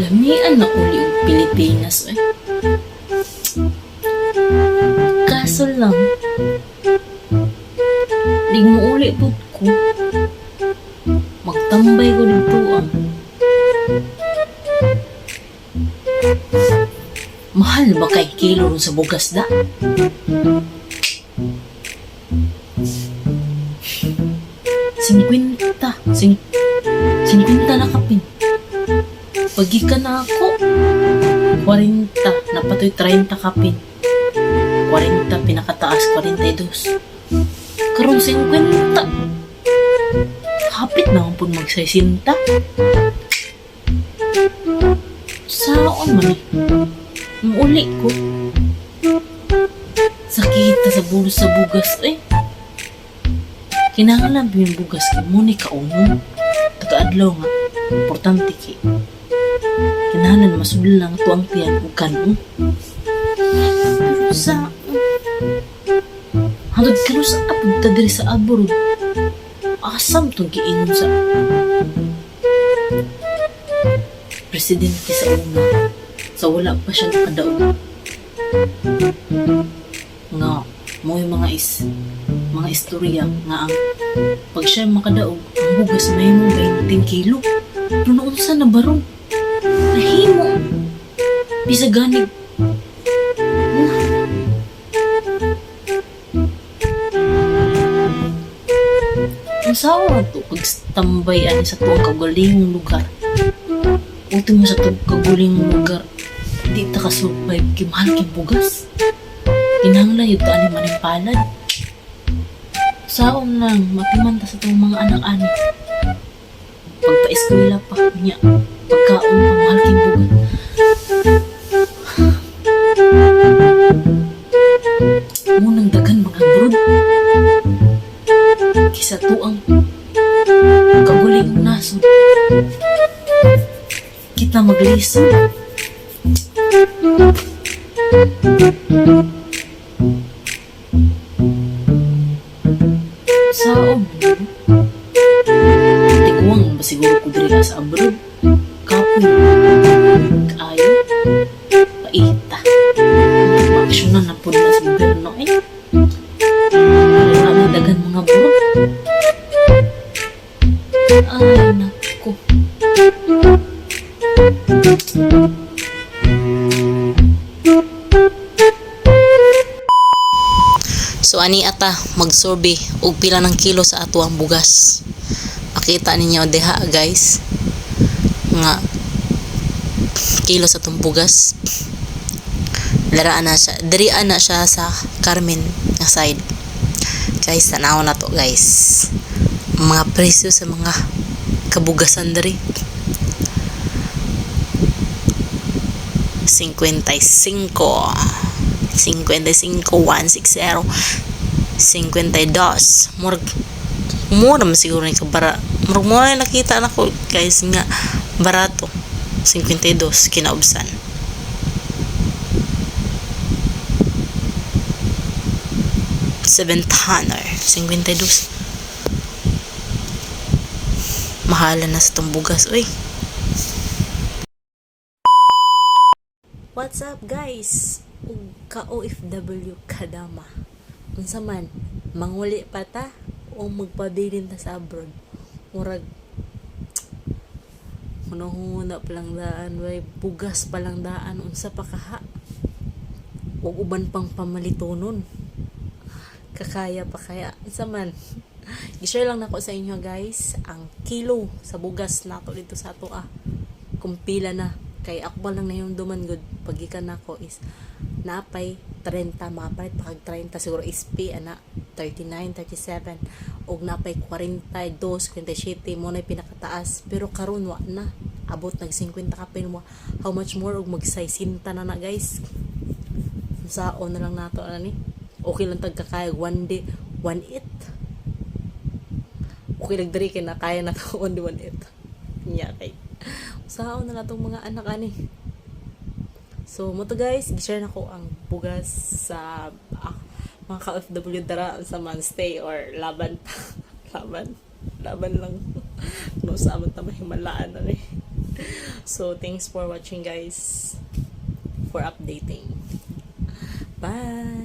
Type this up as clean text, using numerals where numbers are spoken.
Lamian na uli ang Pilipinas eh. Kaso lang, di mo uli po ko. Magtambay ko dito ah. Mahal ba kay kilo ron sa bugas da? Singkwinta na kapin. Pagi ka na ako. 40, napatoy 30 kapin. 40, pinakataas 42. Karong 50. Hapit na akong pun magsaysinta. Saon man eh. Uli ko. Sakita sa bulos sa bugas eh. Kinahanglan ba yung bugas kay muni kauno? Taga-adlaw nga. Importante ki. Kinahanglan masudol lang ito ang tiyan o kanon. Pero sa... Hanggang kano sa apod ta diri sa abroad. Asam itong giinom sa... Presidente sa una. Sa wala pa siya nakadaog. Nga, mo yung mga istorya nga ang pag siya makadaog, ang bugas may mo 20 kilo. Pero noon sa nabarong, nahimo. Bisa ganig. Ang sawa to, pag tambayan sa tuwang kagulingong lugar. Ultimo sa tuwang kagulingong lugar, di ta ka-survive kimahal bugas. Kinahanglan yun ta ani manimpalad. Saon lang, mapimanta sa itong mga anak-anak. Pagpa-eskwela pa niya, pagkaon pa mahal bugas. Munang dagan mga brood. Kisa tuang kaguling nasod. Kita maglisan. Saon tikuwang ba siguro ko diri sa abroad kapoy kaayo paita maaksyonan na po na sa gobyerno eh marami dagan mga bro ay naku so ani ata magsurvey og pila ng kilo sa ato ang bugas. Makita ninyo deha guys nga kilo sa atong bugas. Laraan na siya. Dirian na siya sa Carmen na side. Guys, tanaw na to guys. Mga presyo sa mga kabugasan diri. 55 160 52 mura man siguro ni kabara mura na nakita na ko guys nga barato 52 kinaubsan $700 52 mahala na sa tong bugas oy. What's up guys? Ug ka OFW kadama. Unsa man manguli pa ta o magpabilin ta sa abroad. Murag hunahuna palang daan way bugas palang daan unsa pa kaha. Ug uban pang pamalitonon. Kakaya pa kaya. Unsa man. I-share lang nako sa inyo guys ang kilo sa bugas nato dito sa ato kung pila na. Kay ako lang na yung duman good pagikan nako is napay 30 mapalit pag 30 siguro SP ana 39 37 og napay 42 47 mo na pinakataas pero karon wa na abot nag 50 kapin mo how much more og mag 60 na guys saon na lang nato ani okay lang tagkakayag one day 1/8 okay lang diri kay na kaya na ka on 1/8 nya kay saon na natong mga anak ani. So mo to guys, i-share nako ang bugas sa mga ka-OFW dara sa man stay or laban laban lang no sa man ta mahimalaan na ni. So, thanks for watching guys, for updating. Bye!